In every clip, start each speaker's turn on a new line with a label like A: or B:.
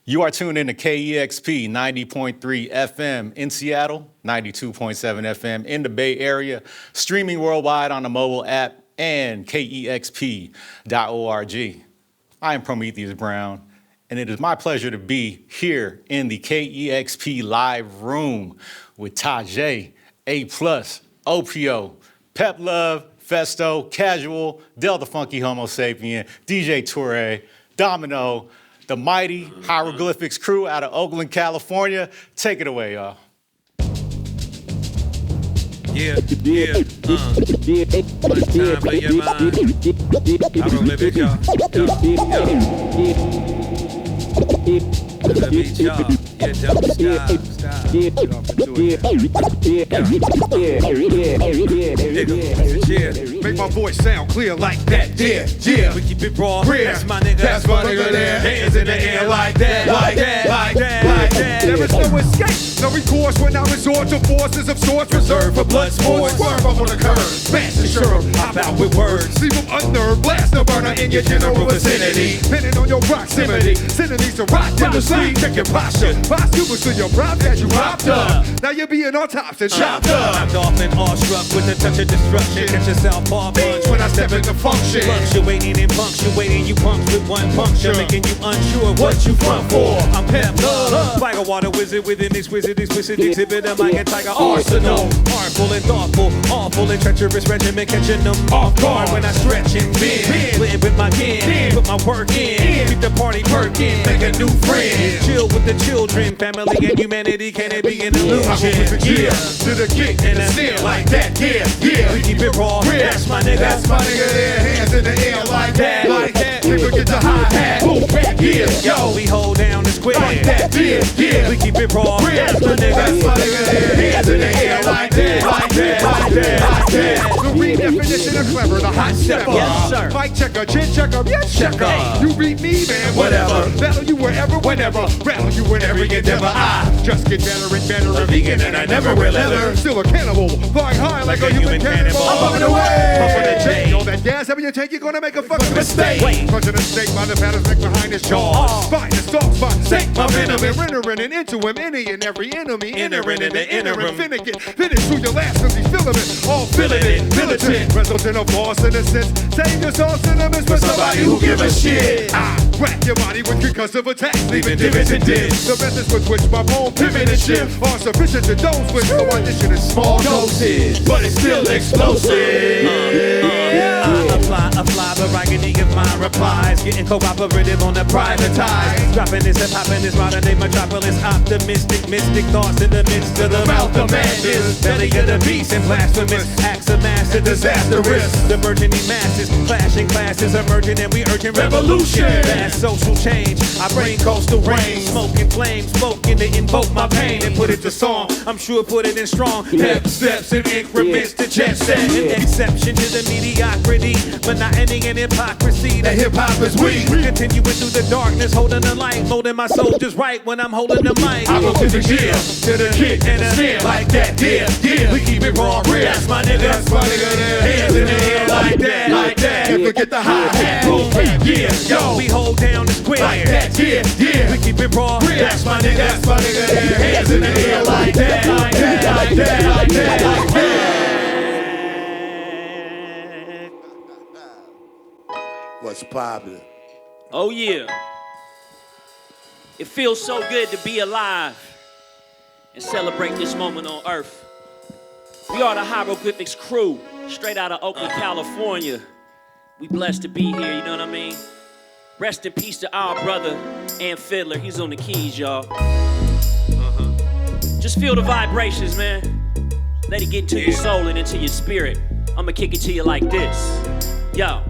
A: You are tuned in to KEXP 90.3 FM in Seattle, 92.7 FM in the Bay Area, streaming worldwide on the mobile app and KEXP.org. I am Prometheus Brown, and it is my pleasure to be here in the KEXP live room with Tajai, A+, Opio, Pep Love, Festo, Casual, Del the Funky Homo Sapien, DJ Toure, Domino, the mighty Hieroglyphics crew out of Oakland, California. Take it away, y'all.
B: Yeah. One time, play your mind. Hieroglyphics, y'all. Let me beat y'all. Yeah, jump, stop.
C: Make my voice sound clear like that. Yeah.
B: We keep it raw.
C: That's
B: my nigga.
C: That's my nigga there. Hands in the air like that. There is no escape, no recourse when I resort to forces of sorts reserved for blood sports. Swerve up on the curb, smash the sure, hop out with words. Leave them unnerved, blast a burner in your general vicinity. Pinning on your proximity, sending these to rock in the sleep. Check your posture, posthumous to your prop as you hopped up. Now you're being autopsy and chopped up.
B: I'm off and awestruck with the touch of destruction. Catch yourself paw punch
C: when I step into function.
B: Fluctuating and punctuating, you punks with one puncture, making you unsure what you front for. I'm Pep Love, like a water wizard with an exquisite exhibit of like a tiger arsenal. Artful and thoughtful, awful and treacherous regimen, catching them off guard when I stretch and bend. Live with my kin, put my work in, keep the party perking, make a new friend. Chill with the children, family and humanity, can it be an illusion?
C: Yeah, to the kick and the snare like that. Yeah.
B: We keep it raw. That's my nigga.
C: That's my nigga there. Hands in the air like that. People get the hi-hat. Boom, yeah.
B: Yo, we hold down the square.
C: Like that. Yeah.
B: We keep it raw. That's my nigga.
C: That's my nigga there. Hands in the air like that. The redefinition of clever, the hot stepper.
B: Yes, sir.
C: Fight checker, chin checker, yes checker. You beat me, man, whatever. Battle you wherever, whenever. Rattle you in every endeavor. I just get better and better.
B: A vegan and I never wear leather.
C: Still a cannibal, flying high like a human cannibal. I'm bumping away. Pumping the J. All that gas having your tank, you're gonna make a fucking mistake. Punching a snake by the pattern's neck behind his jaw. Spine and stalk spot, sink my venom and rendering it into him. Any and every enemy entering in the interim. Finish through your last cause he's feeling it. All feeling it, militant. Resulting of loss in a sense. Saying your all synonyms for somebody who give a shit. I whack your body with concussive attacks, leaving divots and dents. The methods with which my bone pivot and shift are sufficient to dose with. So I dish it in small doses, but it's still explosive.
B: Apply variety of my replies. Getting cooperative on the privatized. Dropping this and popping this modern day metropolis. Optimistic, mystic thoughts in the midst of the mouth of madness. Belly of the beast and blasphemous acts of massive disastrous. The burgeoning masses, clashing classes emerging and we urging revolution. Mass social change. I bring coastal rain, smoking flames, spoken to invoke my pain and put it to song. I'm sure put it in strong. Pep steps and increments to jet set. An exception to the mediocrity, monotony and hypocrisy. The hip hop is weak. Continuing through the darkness, holding the light, molding my soul just right when I'm holding the mic.
C: I go to the gear, to the kick and the snare like that. Yeah. We keep it raw, real.
B: That's my nigga.
C: That's my nigga there. Hands in the air like that. Can't forget the hi-hat. Boom, yeah. Yo,
B: we hold down the square
C: like that. Yeah.
B: We keep it raw.
C: Real. That's my nigga. That's my nigga there. Hands in the air like that.
D: What's popular?
E: Oh yeah. It feels so good to be alive and celebrate this moment on Earth. We are the Hieroglyphics crew, straight out of Oakland, California. We blessed to be here, you know what I mean? Rest in peace to our brother and Fiddler. He's on the keys, y'all. Just feel the vibrations, man. Let it get into your soul and into your spirit. I'ma kick it to you like this. Yo.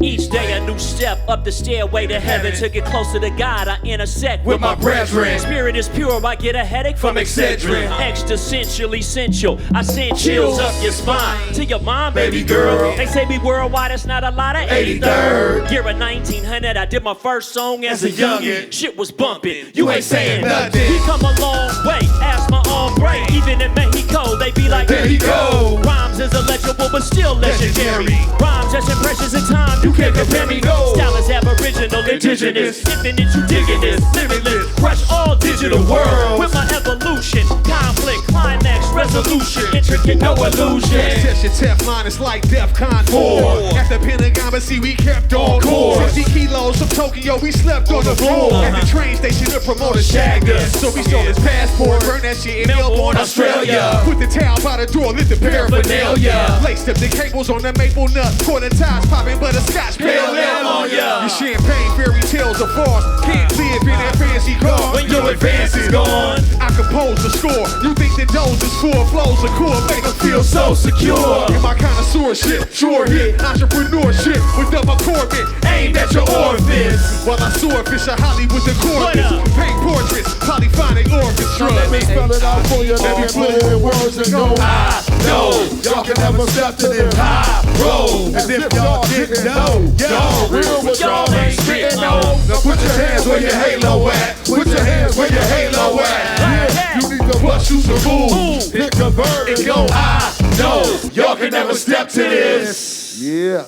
E: Each day a new step up the stairway to heaven. To get closer to God, I intersect with my brethren. Spirit is pure, I get a headache from Excedrin. Existentially essential, I send chills up your spine. To your mom, baby girl. They say we worldwide, it's not a lot of 83rd. Year of 1900, I did my first song as a youngin'. Shit was bumping, you ain't saying nothing. We come a long way, ask my hombre. Even in Mexico, they be like, there he go. Rhymes is illegible, but still legendary. Rhymes as impressions in time.
C: You can't compare me, no.
E: Style is aboriginal, indigenous, infinite, you digging this, limitless, crush all digital world. With my evolution, conflict, climax, resolution, intricate, no illusion.
C: Test your Teflon, it's like DEFCON 4. At the Pentagon, but see, we kept on course. 50 kilos from Tokyo, we slept on the floor. At the train station, the promoter shagged us. So we stole his passport, burned that shit in Melbourne, Australia. Put the towel by the door, lit the paraphernalia. Laced up the cables on the maple nut. Quarter ties popping, but a scotch pale ale on ya. Your champagne fairy tales are farce. Can't live in that fancy car when your advance is gone. I compose the score. You think the dose is full, flows are cool, make them feel so secure. In my connoisseurship, sure hit, entrepreneurship with double corbett, aimed at your orifice. While I swordfish a Hollywood the corpus, paint portraits, polyphonic orchestra.
D: Let me spell it out for you, let me put it in words and go.
C: I know
D: Y'all can never step to this high road. As if y'all didn't know. Y'all real, but y'all ain't spitting no. Now put your hands where your halo at. Put your hands where your halo at. Yeah, you need to bust you some moves. Pick a bird and go. I know y'all can never step to this. Yeah.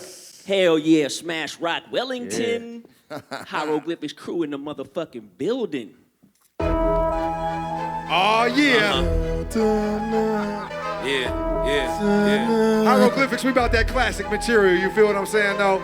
E: Hell yeah, Smash Rock Wellington. Hieroglyphics crew in the motherfucking building.
C: Oh yeah.
B: Yeah.
C: Hieroglyphics, we about that classic material, you feel what I'm saying though?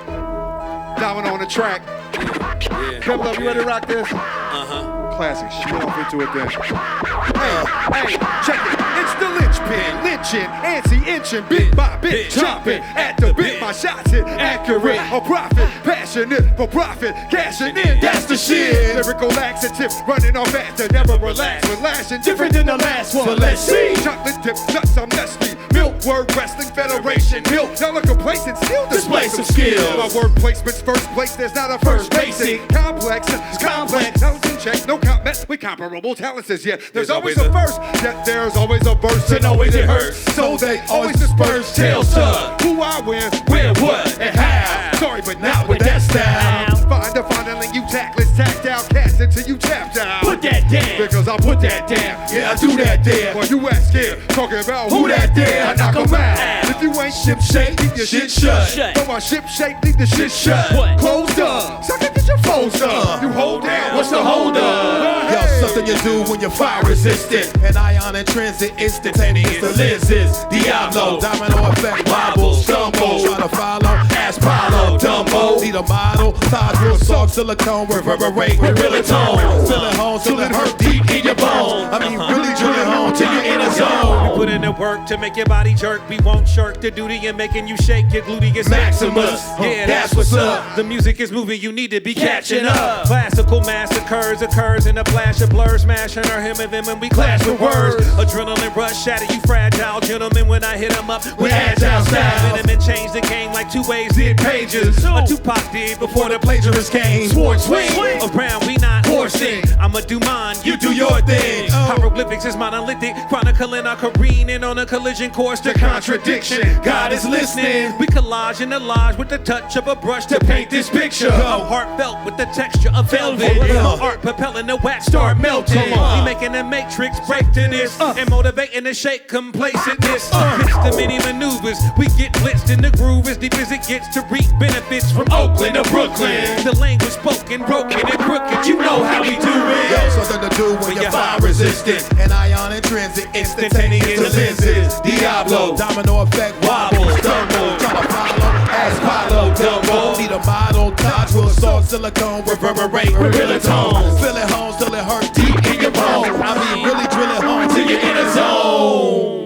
C: Domino on the track.
B: Yeah.
C: Couple up, you ready to rock this? Classic, shoot off into it then. Hey, check it. It's the linchpin, lynching, anti-inching, bit by bit, chopping at the bit. My shots hit accurate, a profit, passionate for profit, cashing in. That's the shit. Lyrical laxative, running on faster, never relax, relashing, different than the last one. So let's see. Chocolate dip, nuts, I'm Nestle. Milk, word, wrestling federation, milk. Y'all are complacent, still display some skill. My word placement's first place, there's not a first basic. Complex, it's complex, no check, no comment with comparable talents as yet. There's always a first, yet there's always a burst, and always it hurts. So they always disperse, tails to who I win, where, what, and how. Sorry, but not with that style. Find a funneling you tactless, tacked out cats until you tapped out.
E: Put that down.
C: Because I put that down. Yeah, I do that there. While you ask scared, talking about who that there, I knock 'em out. If you ain't ship shape, keep your shit shut. But my ship shape, leave the shit shut.
E: What?
C: Closed up. Sucker, get your phones up. You hold down. What's the hold up?
D: Yo, something you do when you're fire resistant. And ion intrinsic, instantaneous. The lenses, Diablo, domino effect, wobble, stumble. Try to follow, ask Pahlo, Dumbo. Need a model, Taj real soft silicone, reverberate with real tone. Feel it home till it hurt deep in your bones. I mean, really drill it home till you're in a zone.
B: We put in the work to make your body jerk. We won't shirk the duty and making you shake your gluteus maximus. Yeah, that's what's up. The music is moving, you need to be catching up. Classical massacres occurs in a flash of blur, smashing our him and them when we clash with words. Adrenaline rush, shatter you fragile gentlemen when I hit them up with agile style. Venom and change the game like 2 ways did pages. A Tupac did before the plagiarist came. Sword swing around, we not horsing. I'ma do mine, you do your thing. Hieroglyphics is monolithic, chronicling our careening on a collision course to contradiction. God is listening. We collage in the lodge with the touch of a brush to paint this picture. I'm heartfelt with the texture of velvet. Art propelling the wax start melting. We making the matrix break to this and motivating the shake complacentness. It's the many maneuvers. We get blitzed in the groove as deep as it gets to reap benefits from Oakland to Brooklyn. The language spoken, broken and crooked. You know how we do it.
D: Yo, something to do when you're fire resistant. And ion intrinsic, instantaneous. The lenses, Diablo, domino effect, wobble, stumble. Try to follow, ask Pahlo, Dumbo. Need a model, Taj real soft silicone, reverberate with real tone. Feel it home till it hurt deep in your bones. I mean, really drill it home till you're in a zone.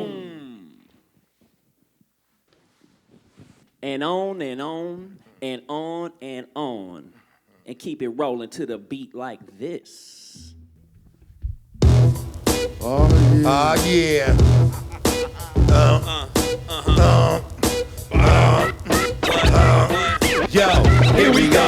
E: And on and on and on and on. And keep it rolling to the beat like this.
D: Oh yeah. Yo, here we go.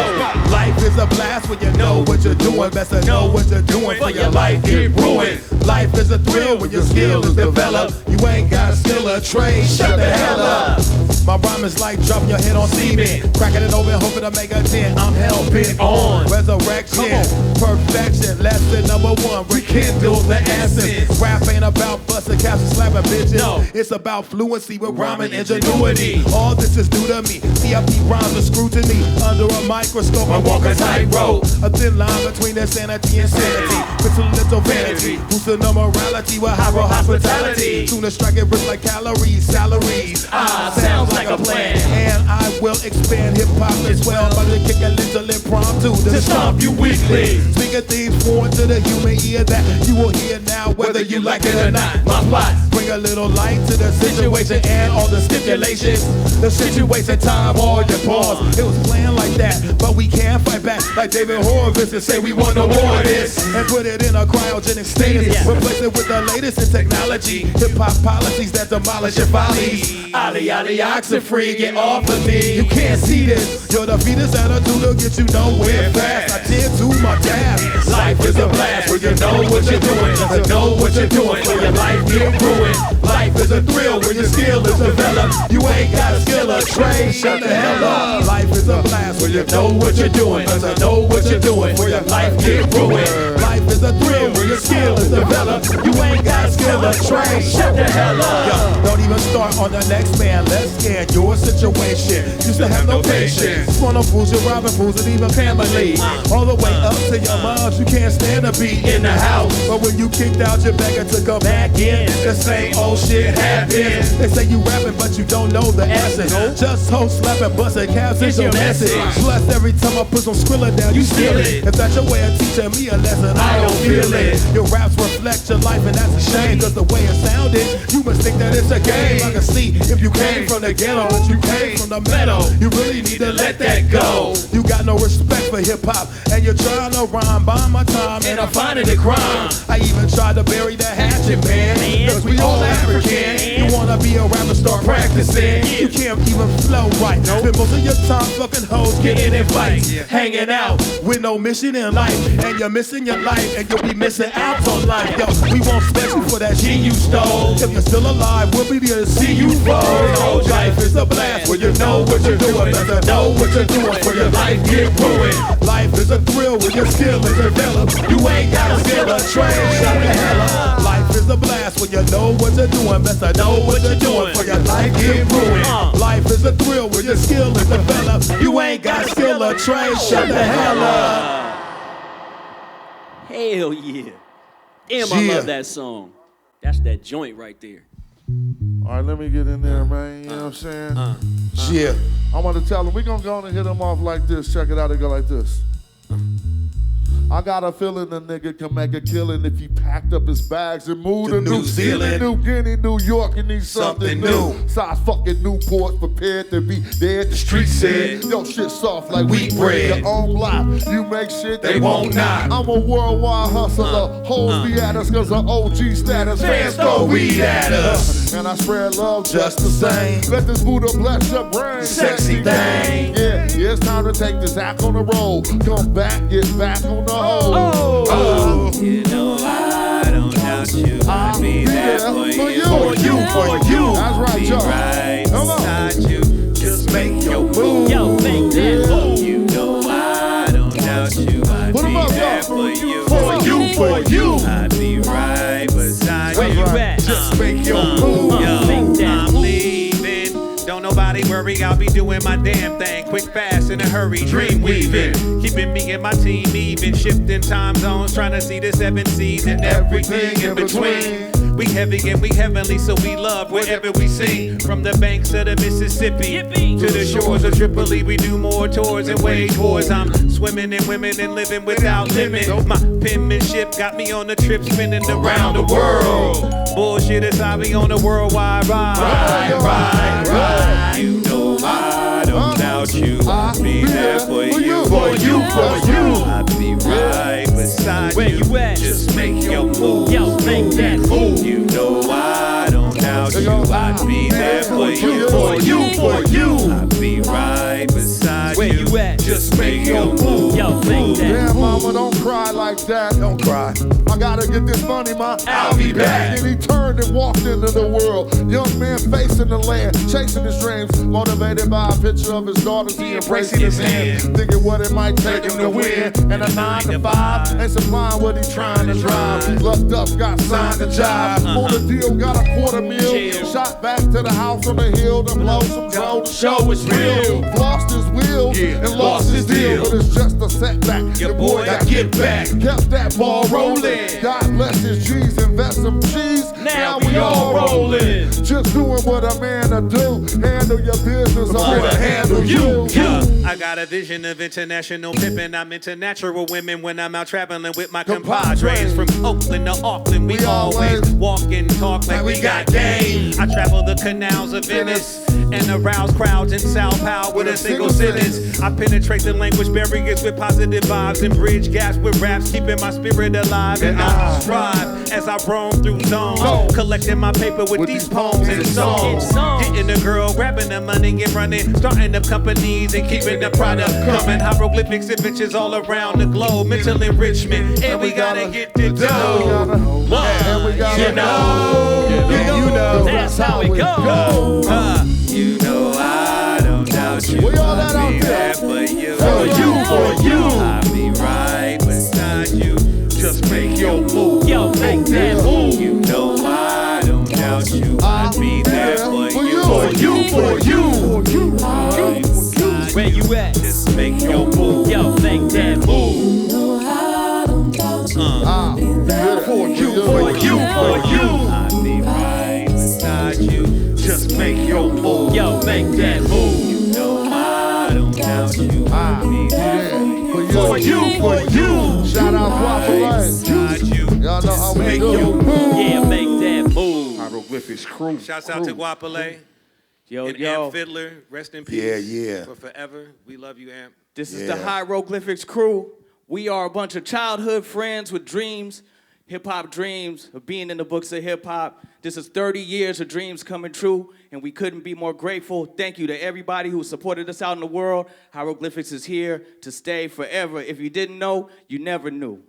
D: Life is a blast when you know what you're doing. Best to know what you're doing for your life get ruined. Life is a thrill when your skill is developed. You ain't got skill or trade, shut the hell up. My rhyme is like dropping your head on cement, cracking it open, hoping to make a dent. I'm hell bent on resurrection, perfection. Lesson number 101, rekindle the essence. Rap ain't about busting caps and slapping bitches. No, it's about fluency with rhyming ingenuity. All this is new to me. CIP rhymes are scrutiny. Under a microscope, I walk a tightrope. A thin line between insanity and sanity. With a little vanity. Boosting the morality with high hospitality. Soon as striking rich like calories, salaries. Sounds like a plan. And I will expand hip-hop as well. By the kick a little impromptu to stomp you weekly. Speaking things foreign to the human ear that you will hear now, whether you like it or not. My plots bring a little light to the situation and all the stipulations. The situation, time, all your pause. It was planned like that, but we can't fight back like David Horowitz and say we want to war this and put it in a cryogenic status. Replace it with the latest in technology. Hip-hop policies that demolish your follies. Ali, oxen-free, get off of me. You can't see this. Your defeatist attitude will get you nowhere fast. I tend to my task. Life is a blast where you know what you're doing. You know what you're doing for your life get ruined. Life is a thrill when your skill is developed. You ain't got a skill or trade. Shut the hell up. Life is a blast where you know what you're doing. You know what you're doing for your life get ruined. Life is a thrill when your skill is developed. You ain't got a skill or trade. Shut the hell up. Yo, don't even start on the next man. Let's scan your situation. Used to have no patience. Wanna fools, you robbing fools, and even family. All the way up to your moms, you can't stand to be in the house. But when you kicked out your beggar to come back in, the same old shit happens. They say you rapping, but you don't know the essence. Just host slapping, busting caps is your message. Plus, every time I put some Skrilla down, you steal it. If that's your way of teaching me a lesson, I don't feel it. Your raps reflect your life, and that's a shame. Cause the way it sounded, you must think that it's a game. I can see if you came from the ghetto, but you came from the meadow. You really need to let that go. You got no respect for hip-hop, and you're trying to rhyme by my time, and I'm finding it crime. I even tried to bury the hatchet, man, cause we all African. You wanna be a rapper, start practicing. You can't even flow right. Spend most of your time fucking hoes, getting in fights, hanging out with no mission in life. And you're missing your life, and you'll be missing out on life. Yo, we won't spend you for that shit you stole. If you're still alive, we'll be there to see you fall. Life is a blast where you know what you're doing. Better know what you're doing for your life get ruined. Life is a thrill where your skill is developed. You ain't got a skill or trade. Shut the hell up. Life is a blast when you know what you're doing. Better know what you're doing for your life get ruined. Life is a thrill where your skill is developed. You ain't got skill or trade. Shut the hell up.
E: Hell yeah. Damn, I love that song. That's that joint right there.
F: All right, let me get in there, man. You know what I'm saying?
D: Yeah.
F: I want to tell them, we're going to go on and hit them off like this. Check it out, they go like this. I got a feeling the nigga can make a killing if he packed up his bags and moved to New Zealand, New Guinea, New York, and need something new. Size fucking Newport, prepared to be dead. The street said, yo, shit soft like wheat bread. Your own life, you make shit they won't not. I'm a worldwide hustler. Hoes be at us cause of OG status. Fans throw weed at us. And I spread love just the same. Let this Buddha bless your brain. Sexy thing. Yeah, it's time to take this act on the road. Come back, get back on the
B: You know I don't doubt you. I'll be there for you.
F: For you. That's right,
B: Be
F: y'all.
B: right
F: Come on.
B: beside you. Just make your move.
E: Yo, make that move.
B: You know I don't doubt you. I'll
F: Put 'em
B: be
F: up,
B: there
F: y'all.
B: for you.
F: For you.
B: I'll be right beside
E: Where
B: you.
E: you at?
F: Just make your move.
B: Yo,
E: Make that
B: I'm leaving. Don't nobody worry, I'll be doing my damn thing. Quick, fast, in a hurry, dream weaving. Keeping me and my team even. Shifting time zones, trying to see the 7 seas and everything in between. We heavy and we heavenly, so we love wherever we see. From the banks of the Mississippi to the shores of Tripoli, we do more tours and wage wars. I'm swimming in women and living without limit. My penmanship got me on the trip spinning around the world. Bullshit is how we on a worldwide ride. You know I don't doubt you. I'll be there for you.
F: For you.
B: I'll be right beside
E: Where you at?
B: Just make your move.
E: Yo, make that move.
B: You know I don't doubt you. I'll be there for you.
F: For you.
B: I'll be right beside
E: Where you at?
B: Just make your move.
E: Yo, make that
F: Damn,
E: move.
F: mama, don't cry like like that.
D: Don't cry.
F: I gotta get this money, ma.
D: I'll be back.
F: And he turned and walked into the world. Young man facing the land, chasing his dreams, motivated by a picture of his daughters. He embracing his hand, thinking what it might take him to win. And a 9 to 5 ain't supplying what he trying to drive. Lucked up, got signed a job. On the deal, got a $250,000. Shot back to the house on the hill to blow some dough. Show is real. Lost his will and lost his deal, but it's just a setback.
D: Your boy got get back.
F: Kept that ball rolling. God bless his G's, invest some cheese.
E: Now we all rolling.
F: Just doing what a man to do. Handle your business, I'm gonna handle you.
B: I got a vision of international pimping. I'm into natural women when I'm out traveling with my compadres. From Oakland to Auckland, we always walk and talk like we got game. I travel the canals of Venice and arouse crowds in Sao Paulo with a single sentence. I penetrate the language barriers with positive vibes and bridge gaps with raps, keeping my spirit alive. And I strive as I roam through zones, collecting my paper with these poems and songs. Getting a girl, grabbing the money and running, starting up companies and keeping the product coming. Hieroglyphics and bitches all around the globe, mental enrichment, and we gotta get the dough.
E: You know, that's how it goes.
B: You know I don't doubt you.
F: We all that
B: I'll
F: out
B: be
F: there.
B: there for you.
F: For you.
B: I'll be right beside you. Just make your move.
E: Yo, make that move.
B: You know I don't doubt you. I'll be there for you.
F: For you.
E: Where you at?
B: Just make your move.
E: Yo, make that move.
F: For you.
B: I'll be right beside you. Just make your move.
E: Yo, make that move.
B: You know I don't doubt you. I'll be there
F: For you. Shout out
B: beside you.
F: Y'all know how we
B: Make
F: do.
B: your move.
E: Yeah, make that move.
C: Hieroglyphics crew.
B: Shouts out to Guapale.
G: Yo,
B: And
G: yo,
B: Amp Fiddler, rest in peace.
D: Yeah.
B: For forever. We love you, Amp.
G: this is the Hieroglyphics crew. We are a bunch of childhood friends with dreams, hip-hop dreams of being in the books of hip-hop. This is 30 years of dreams coming true, and we couldn't be more grateful. Thank you to everybody who supported us out in the world. Hieroglyphics is here to stay forever. If you didn't know, you never knew.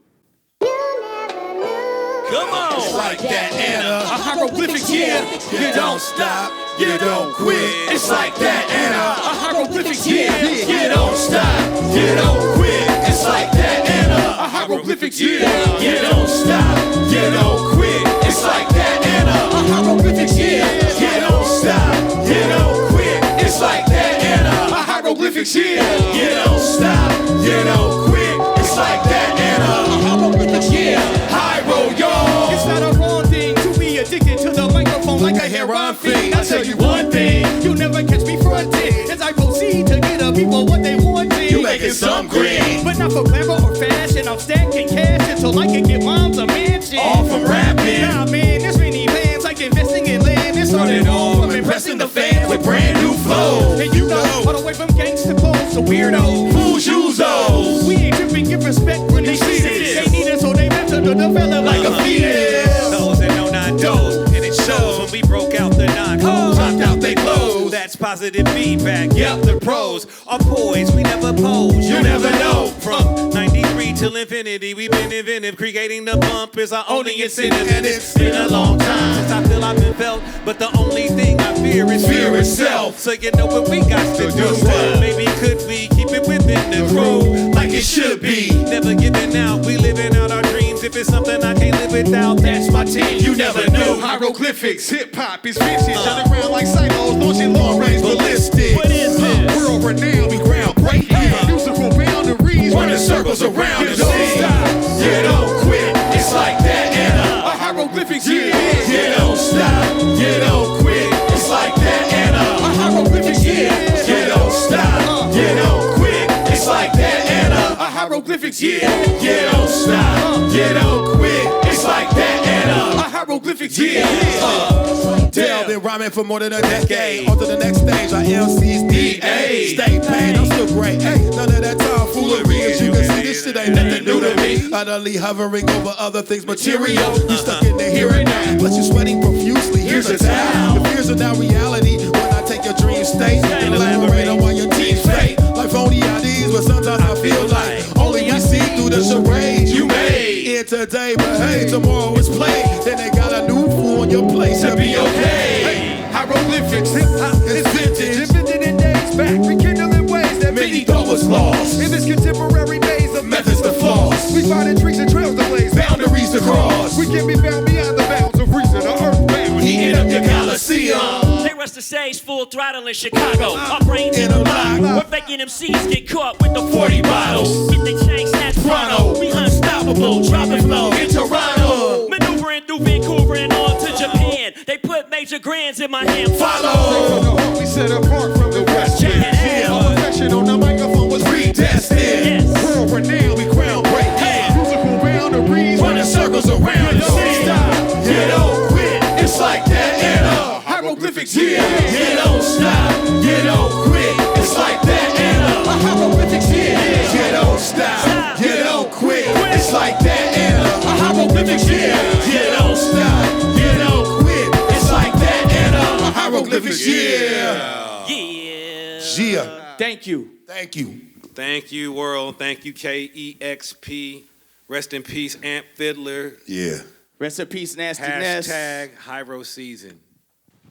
E: Come on.
D: It's like that, Anna. A hieroglyphics, yeah. You don't stop, you don't quit. It's like that, Anna. A hieroglyphics, yeah. You don't stop, you don't quit. It's like that, Anna. A hieroglyphics, yeah. You don't stop, you don't quit. It's like that, Anna. A hieroglyphics, yeah. You don't stop, you don't quit. It's like that, Anna. A hieroglyphics, yeah. You don't stop, you don't quit. It's like that, Anna. A hieroglyphics, yeah. Hyro, y'all.
H: It's not a wrong thing to be addicted to the microphone like a heroin fiend. I'll tell you one thing, you'll never catch me fronting as I proceed to get the people what they want.
D: You making some green,
H: but not for glamour or fashion. I'm stacking cash until I can get moms a mansion.
D: all from rapping.
H: Nah, man, there's many plans like investing in land. It started all from impressing the fans
D: with brand new flows.
H: And you know, all the way from gangsta clothes to weirdos.
D: Who's usos?
H: We ain't tripping, give respect when they see this. They need us, so they meant to develop like a fetus.
B: Those that know not those, and it shows when we broke out the non-codes,
D: Knocked out they clothes.
B: That's positive feedback. Yep, the pros are poised. We never pose.
D: You never know.
B: From 93 till infinity, we've been inventive. Creating the bump is our only incentive.
D: And it's been a long time
B: since I feel I've been felt. But the only thing I fear is
D: fear itself.
B: So you know what we got to do.
D: what?
B: Maybe could we keep it within the groove
D: like it should be.
B: Never giving out. We living out our dreams. If it's something I can't live without, that's my team.
D: You never knew.
C: Hieroglyphics, hip hop is vicious. Turn around like silos, launching long range
D: Ballistic.
E: What is this?
C: world renowned. We groundbreaking. Musical boundaries.
D: Running circles around
C: You
D: the
C: don't
D: scene.
C: stop.
D: You don't quit. It's like that, Anna.
C: A hieroglyphics, yeah.
D: You don't stop. You don't quit. It's like that, Anna.
C: A hieroglyphics, yeah.
D: You don't stop. You don't quit. It's like that, Anna.
C: A hieroglyphics,
D: Yeah. You don't stop. You don't quit. It's like that, Anna.
C: A hieroglyphics, yeah.
D: Dale been rhyming for more than a decade. On to the next stage, our LC's DA. Stay paid, I'm still great. Hey, none of that tomfoolery. As you can see, this shit ain't nothing new to me. Utterly hovering over other things material. You stuck in the here and now, but you're sweating profusely. Here's a towel. The fears are now reality when I take your dream state and elaborate on why your team's fake. Like phony IDs, but sometimes I feel like only we see through the charades you made. In today, but hey, tomorrow is play. Then they got a new fool on your place to be okay.
C: Hieroglyphics, hip-hop is vintage. Invented in days back, rekindling ways that
D: Many thought was lost.
C: in this contemporary maze of
D: Methods to floss.
C: we find trees and trails to blaze.
D: Boundaries to cross.
C: We can be found beyond the bounds of reason or earthbound.
D: He end up your Coliseum.
E: They rush the stage full throttle in Chicago. Our brains in a lock. Where faking MCs get caught with the 40 bottles. Get they chain snatched pronto. We unstoppable. Dropping flow in Toronto. Maneuvering through Vancouver and on to Japan. They put major grands in my hand.
D: Follow.
C: We set apart from the rest.
E: Check it out.
C: Our profession on the microphone was
D: Predestined.
E: Yes.
C: world renowned. We groundbreaking.
E: Yeah.
C: Musical boundaries.
D: Running circles around. Don't stop. You don't quit. It's like that in a
C: Hieroglyphics,
D: yeah. You don't stop. You don't quit. It's like that in a
C: Hieroglyphics, yeah.
D: You don't stop. You don't quit. It's like that in a
C: Hieroglyphics, yeah.
D: You don't stop. You don't quit. It's like that in a hieroglyphics. Yeah. Yeah.
G: Thank you.
D: Thank you.
I: Thank you, world. Thank you, KEXP. Rest in peace, Amp Fiddler.
D: Yeah.
G: Rest in peace, nastiness.
I: Hashtag Hyro Season.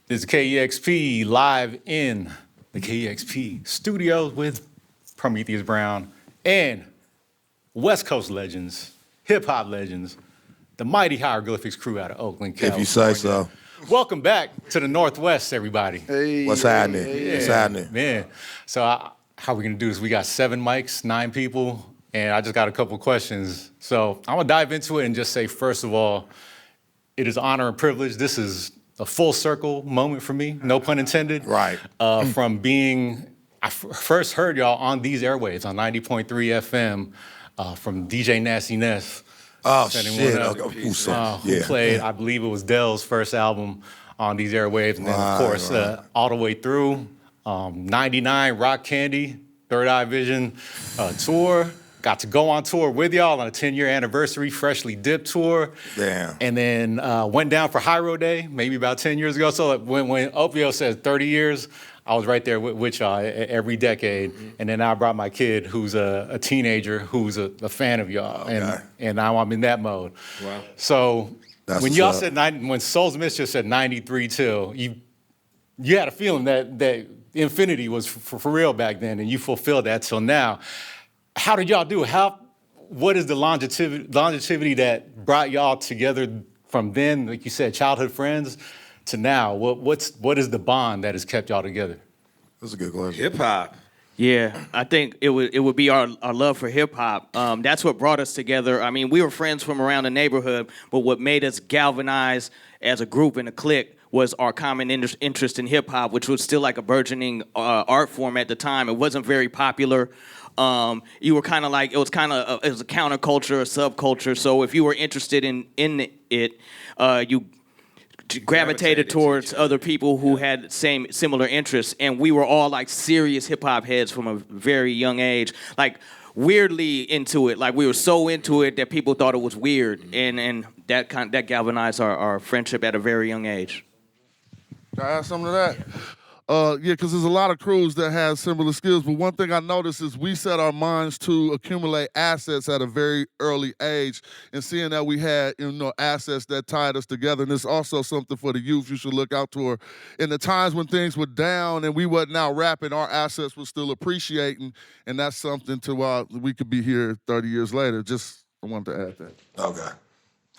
A: This is KEXP live in the KEXP studios with Prometheus Brown and West Coast legends, hip hop legends, the mighty Hieroglyphics crew out of Oakland, California.
D: If you say so.
A: Welcome back to the Northwest, everybody.
D: What's happening? What's happening?
A: Man, so how we gonna do this? We got 7 mics, 9 people, and I just got a couple questions. So I'm gonna dive into it and just say, first of all, it is honor and privilege. This is a full circle moment for me, no pun intended.
D: Right.
A: From being, I first heard y'all on these airwaves on 90.3 FM from DJ Nasty Ness.
D: Oh,
A: setting
D: shit.
A: one up, who played, I believe it was Dell's first album on these airwaves. And then, of course, all the way through, 99 Rock Candy, Third Eye Vision tour. Got to go on tour with y'all on a 10-year anniversary, freshly dipped tour.
D: Damn.
A: And then went down for Hyro Day, maybe about 10 years ago. So when Opio said 30 years, I was right there with y'all every decade. Mm-hmm. And then I brought my kid, who's a teenager, who's a fan of y'all.
D: Okay.
A: And now I'm in that mode.
I: Wow.
A: So
D: That's
A: when y'all
D: what's
A: said, when Soul's Mischief said 93 too, you had a feeling that infinity was for real back then, and you fulfilled that till now. How did y'all do it? What is the longevity that brought y'all together from then, like you said, childhood friends, to now? What is the bond that has kept y'all together?
D: That's a good question.
I: Hip hop.
G: Yeah, I think it would be our love for hip hop. That's what brought us together. I mean, we were friends from around the neighborhood, but what made us galvanize as a group and a clique was our common interest in hip hop, which was still like a burgeoning art form at the time. It wasn't very popular. You were kind of like, it was a counterculture, a subculture. So if you were interested in it, you gravitated towards other people who had similar interests. And we were all like serious hip hop heads from a very young age. Like weirdly into it. Like we were so into it that people thought it was weird. And that galvanized our friendship at a very young age.
F: Can I add something to that? Yeah, because there's a lot of crews that have similar skills, but one thing I noticed is we set our minds to accumulate assets at a very early age, and seeing that we had, assets that tied us together, and it's also something for the youth you should look out for. In the times when things were down and we wasn't out rapping, our assets were still appreciating, and that's something to we could be here 30 years later. Just I wanted to add that.
D: Okay.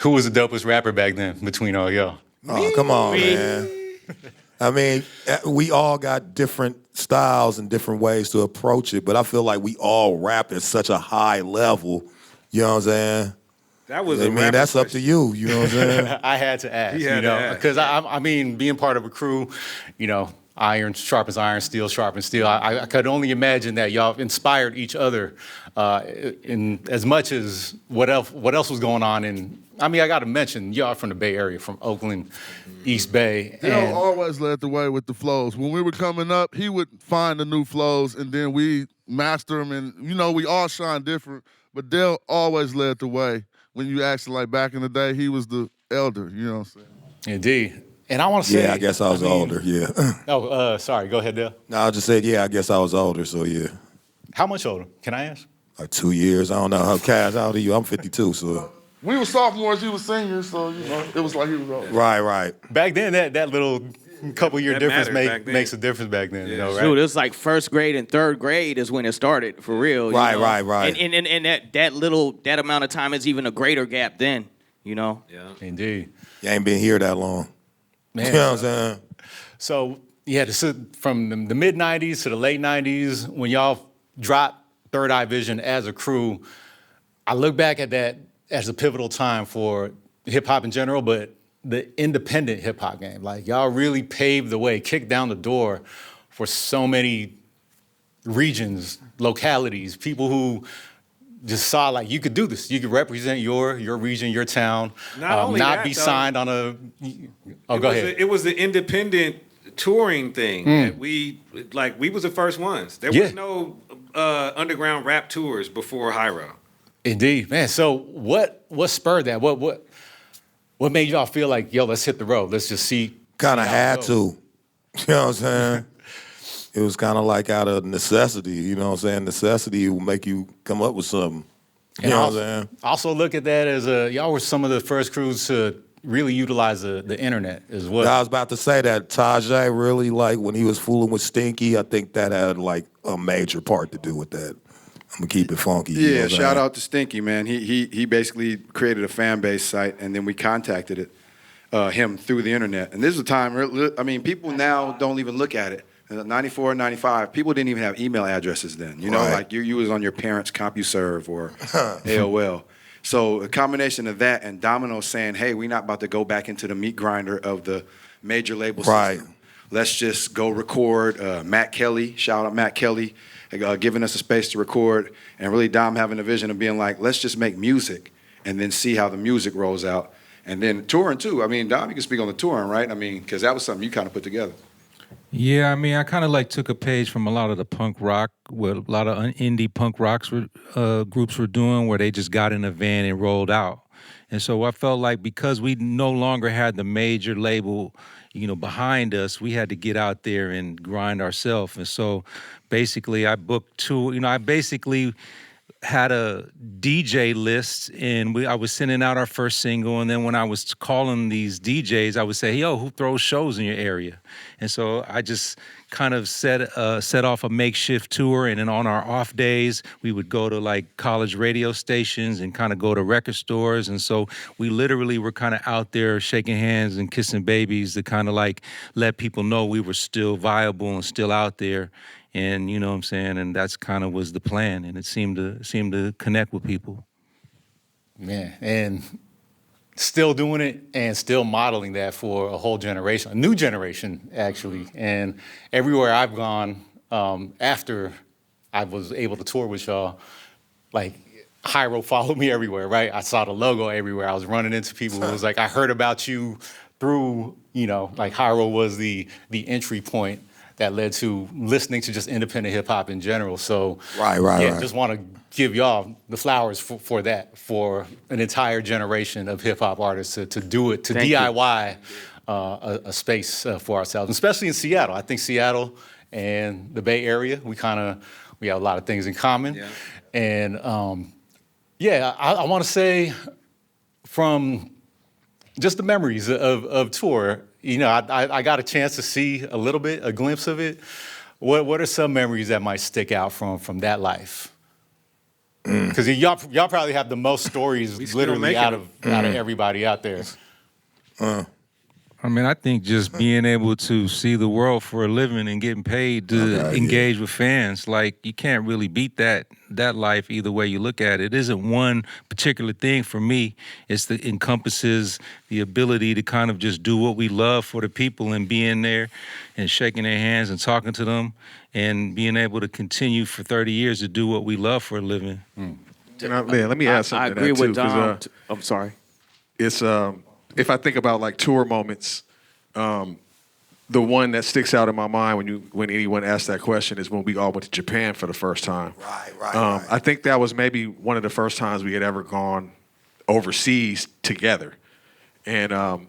A: Who was the dopest rapper back then between all y'all?
D: Oh, come on, man. I mean, we all got different styles and different ways to approach it, but I feel like we all rap at such a high level. You know what I'm saying?
I: That was
D: that's up to you. You know what I'm saying?
A: I had to ask, because I mean, being part of a crew, iron sharpens iron, steel sharpens steel. I could only imagine that y'all inspired each other in as much as what else was going on. I got to mention, y'all from the Bay Area, from Oakland, East Bay.
F: Dale always led the way with the flows. When we were coming up, he would find the new flows, and then we master them. And, we all shine different, but Dale always led the way. When you actually, like back in the day, he was the elder, you know what I'm saying?
A: Indeed. And I want to say...
D: Yeah, I guess I was older, yeah.
A: Sorry, go ahead, Dale.
D: No, I just said, I guess I was older, so yeah.
A: How much older? Can I ask?
D: Like 2 years. I don't know how Cash, how old are you? I'm 52, so.
F: We were sophomores, he was seniors, so, it was like he was old.
D: Right.
A: Back then, that little couple year
I: That
A: difference
I: mattered back then.
A: makes a difference back then, you know, right?
G: Dude, it was like first grade and third grade is when it started, for real. you know?
D: Right.
G: And that amount of time is even a greater gap then, you know?
I: Yeah.
A: Indeed.
D: You ain't been here that long.
A: Man,
D: You know what I'm saying?
A: So, yeah, this is from the mid-'90s to the late '90s, when y'all dropped Third Eye Vision as a crew, I look back at that as a pivotal time for hip-hop in general, but the independent hip-hop game. Like, y'all really paved the way, kicked down the door for so many regions, localities, people who just saw, like, you could do this. You could represent your region, your town,
I: Not
A: be signed on a... Oh, go ahead.
I: It was the independent touring thing. That we was the first ones. There was no underground rap tours before Hyro.
A: Indeed, man. So what spurred that? What made y'all feel like, yo, let's hit the road. Let's just see.
D: Kind of
A: how it
D: had
A: goes.
D: to. You know what I'm saying? It was kind of like out of necessity. You know what I'm saying? Necessity will make you come up with something. You know what I'm saying?
A: Also look at that as y'all were some of the first crews to really utilize the internet as well.
D: I was about to say that Tajai really, like, when he was fooling with Stinky, I think that had, like, a major part to do with that. I'm going to keep it funky. You know
C: Yeah,
D: what I'm
C: shout
D: saying?
C: out to Stinky, man. He basically created a fan base site, and then we contacted him through the internet. And this is a time, I mean, people now don't even look at it. In 94, 95, people didn't even have email addresses then. You know,
D: Right.
C: like you was on your parents' CompuServe or AOL. So a combination of that and Domino saying, hey, we're not about to go back into the meat grinder of the major label
D: Right.
C: system. Let's just go record. Matt Kelly, shout out Matt Kelly, giving us a space to record. And really Dom having a vision of being like, let's just make music and then see how the music rolls out. And then touring too. I mean, Dom, you can speak on the touring, right? I mean, because that was something you kind of put together.
J: Yeah, I mean, I kind of like took a page from a lot of the punk rock, what a lot of indie punk rocks groups were doing, where they just got in a van and rolled out. And so I felt like because we no longer had the major label, behind us, we had to get out there and grind ourselves. And so basically I booked two, I basically had a DJ list, and I was sending out our first single, and then when I was calling these DJs, I would say, yo, who throws shows in your area? And so I just kind of set off a makeshift tour, and then on our off days, we would go to like college radio stations and kind of go to record stores, and so we literally were kind of out there shaking hands and kissing babies to kind of like let people know we were still viable and still out there. And you know what I'm saying, and that's kind of was the plan, and it seemed to connect with people.
A: Man, and still doing it and still modeling that for a whole generation, a new generation actually. And everywhere I've gone after I was able to tour with y'all, like Hyro followed me everywhere, right? I saw the logo everywhere. I was running into people who was like, I heard about you through, like Hyro was the entry point that led to listening to just independent hip hop in general. So
D: Right.
A: just want to give y'all the flowers for that, for an entire generation of hip hop artists to do it, to DIY a space for ourselves, especially in Seattle. I think Seattle and the Bay Area, we have a lot of things in common.
I: Yeah.
A: And I want to say from just the memories of tour, I got a chance to see a glimpse of it. What are some memories that might stick out from that life? Because y'all probably have the most stories literally out of everybody out there.
J: I mean, I think just being able to see the world for a living and getting paid to engage with fans, like you can't really beat that life either way you look at it. It isn't one particular thing for me. It encompasses the ability to kind of just do what we love for the people and being there and shaking their hands and talking to them and being able to continue for 30 years to do what we love for a living.
C: Leah, let me add something
G: I agree
C: to that,
G: with
C: too,
G: Dom. I'm sorry.
C: It's if I think about like tour moments, the one that sticks out in my mind when anyone asks that question is when we all went to Japan for the first time.
D: Right.
C: I think that was maybe one of the first times we had ever gone overseas together, and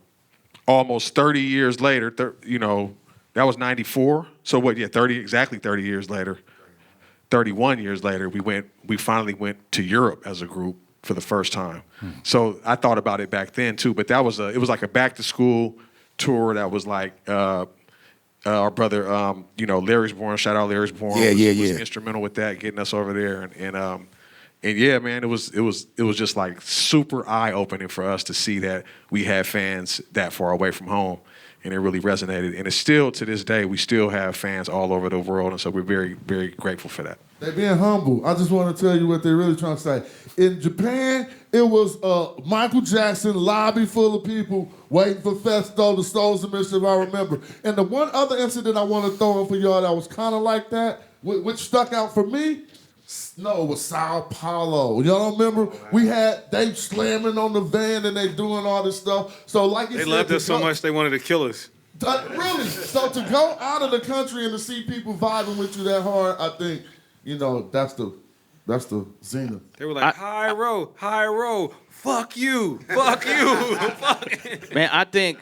C: almost 30 years later, that was '94. So what? Yeah, exactly 30 years later. 31 years later, we finally went to Europe as a group for the first time. So I thought about it back then too, but it was like a back to school tour that was like our brother, Larry's Born. Shout out Larry's Born. Was instrumental with that, getting us over there, and yeah, man, it was just like super eye opening for us to see that we had fans that far away from home, and it really resonated. And it's still to this day, we still have fans all over the world, and so we're very, very grateful for that.
F: They're being humble. I just want to tell you what they're really trying to say. In Japan, it was Michael Jackson lobby full of people waiting for Festo, the Souls of Mischief, I remember. And the one other incident I want to throw in for y'all that was kind of like that, which stuck out for me, no, it was Sao Paulo. Y'all don't remember? They slamming on the van and they doing all this stuff. So like you said,
I: they loved us so much they wanted to kill us.
F: Really? So to go out of the country and to see people vibing with you that hard, I think, that's the zenith.
I: They were like, high row, fuck you.
G: Man, I think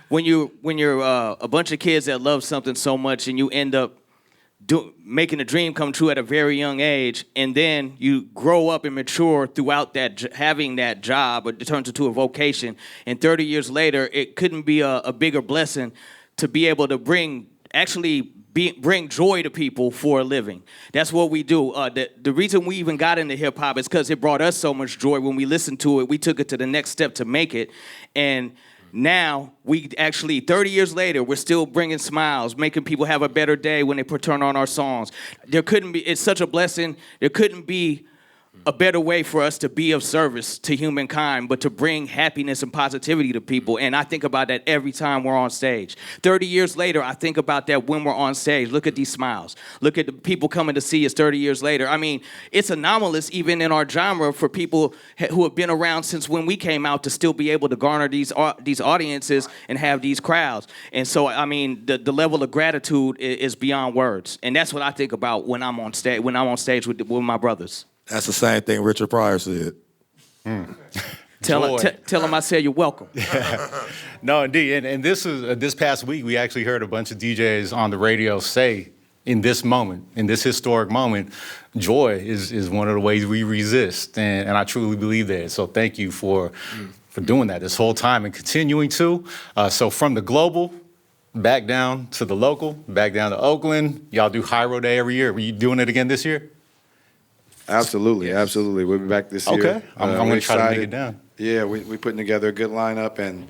G: when you're a bunch of kids that love something so much and you end up making a dream come true at a very young age, and then you grow up and mature throughout that having that job, or it turns into a vocation, and 30 years later, it couldn't be a bigger blessing to be able to bring joy to people for a living. That's what we do. The reason we even got into hip-hop is because it brought us so much joy. When we listened to it, we took it to the next step to make it, and now, we actually, 30 years later, we're still bringing smiles, making people have a better day when they turn on our songs. It's such a blessing. There couldn't be a better way for us to be of service to humankind, but to bring happiness and positivity to people. And I think about that every time we're on stage. 30 years later, I think about that when we're on stage. Look at these smiles. Look at the people coming to see us 30 years later. I mean, it's anomalous even in our genre for people who have been around since when we came out to still be able to garner these audiences and have these crowds. And so, I mean, the level of gratitude is beyond words. And that's what I think about when I'm on stage with my brothers.
K: That's the same thing Richard Pryor said.
G: Tell him I said you're welcome.
A: No, indeed. And this past week, we actually heard a bunch of DJs on the radio say, in this moment, in this historic moment, joy is one of the ways we resist. And I truly believe that. So thank you for doing that this whole time and continuing to. So from the global, back down to the local, back down to Oakland, y'all do Hyro Day every year. Were you doing it again this year?
L: Absolutely. We'll be back this year.
A: Okay, I'm going to try to make it down.
L: Yeah, we're putting together a good lineup, and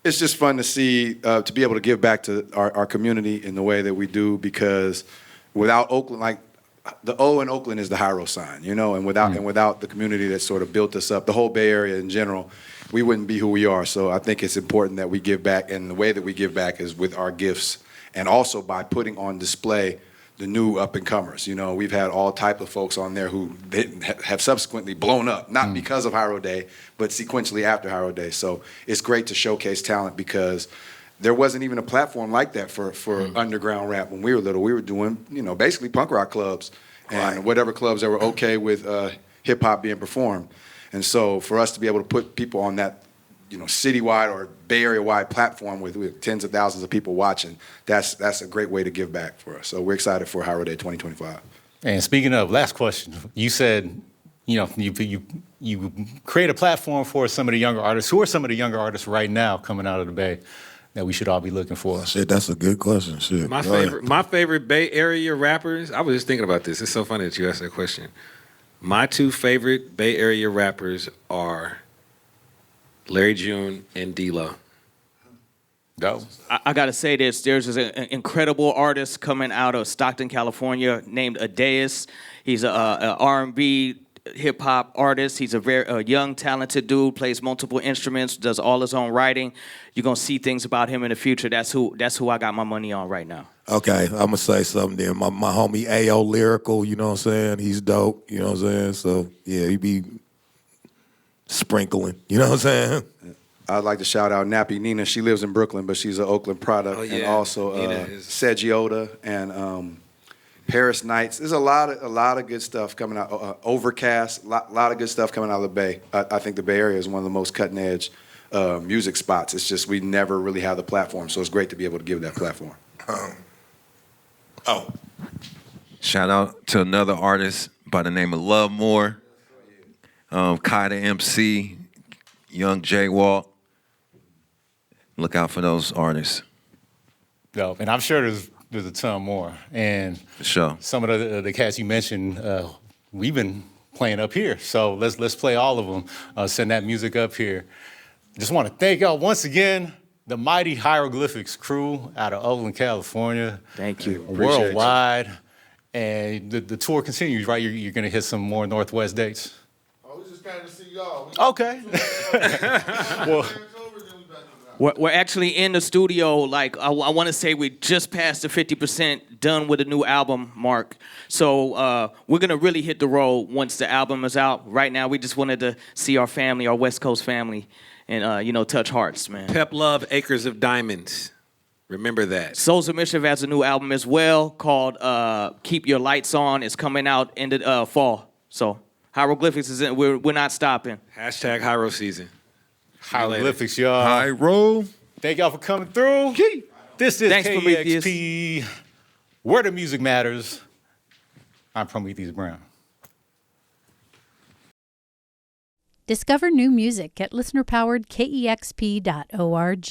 L: it's just fun to see, to be able to give back to our community in the way that we do, because without Oakland, like the O in Oakland is the Hyro sign, and without the community that sort of built us up, the whole Bay Area in general, we wouldn't be who we are. So I think it's important that we give back, and the way that we give back is with our gifts, and also by putting on display the new up-and-comers. We've had all type of folks on there who have subsequently blown up, not because of Hyro Day, but sequentially after Hyro Day. So it's great to showcase talent, because there wasn't even a platform like that for underground rap when we were little. We were doing, basically punk rock clubs and whatever clubs that were okay with hip-hop being performed. And so for us to be able to put people on that, citywide or Bay Area-wide platform with tens of thousands of people watching, that's a great way to give back for us. So we're excited for Hyro Day 2025.
A: And speaking of, last question, you said, you create a platform for some of the younger artists. Who are some of the younger artists right now coming out of the Bay that we should all be looking for?
K: Shit, that's a good question. Shit.
I: My favorite Bay Area rappers, I was just thinking about this. It's so funny that you asked that question. My two favorite Bay Area rappers are Larry June and D-Lo.
A: Go.
G: I got to say this. There's an incredible artist coming out of Stockton, California named Adeus. He's a R&B hip-hop artist. He's a very young, talented dude, plays multiple instruments, does all his own writing. You're going to see things about him in the future. That's who I got my money on right now.
K: Okay, I'm going to say something then. My homie A.O. Lyrical, you know what I'm saying? He's dope, you know what I'm saying? So, yeah, he be sprinkling, you know what I'm saying?
L: I'd like to shout out Nappy Nina. She lives in Brooklyn, but she's an Oakland product. And also Segiota and Paris Nights. There's a lot of good stuff coming out. Overcast, a lot of good stuff coming out of the Bay. I think the Bay Area is one of the most cutting edge music spots. It's just we never really have the platform, so it's great to be able to give that platform.
M: Shout out to another artist by the name of Love More, Kai the MC, Young J Walk. Look out for those artists.
A: Yo, and I'm sure there's a ton more. And
M: For sure.
A: some of the cats you mentioned, we've been playing up here. So let's play all of them. Send that music up here. Just want to thank y'all once again, the mighty Hieroglyphics crew out of Oakland, California.
G: Thank you.
A: Worldwide. And the tour continues, right? You're going to hit some more Northwest dates.
F: Oh, we just came to see y'all.
A: Okay. Well,
G: We're actually in the studio. Like I want to say, we just passed the 50% done with the new album mark. So we're gonna really hit the road once the album is out. Right now, we just wanted to see our family, our West Coast family, and touch hearts, man.
I: Pep Love, Acres of Diamonds. Remember that.
G: Soul Submissive has a new album as well called "Keep Your Lights On." It's coming out in the fall. So Hieroglyphics is in. We're not stopping.
I: Hashtag Hyro season.
A: Hieroglyphics, y'all.
M: Hyro.
A: Thank y'all for coming through. This is
G: Thanks,
A: KEXP, where the music matters. I'm Prometheus Brown.
N: Discover new music at listener-powered KEXP.org.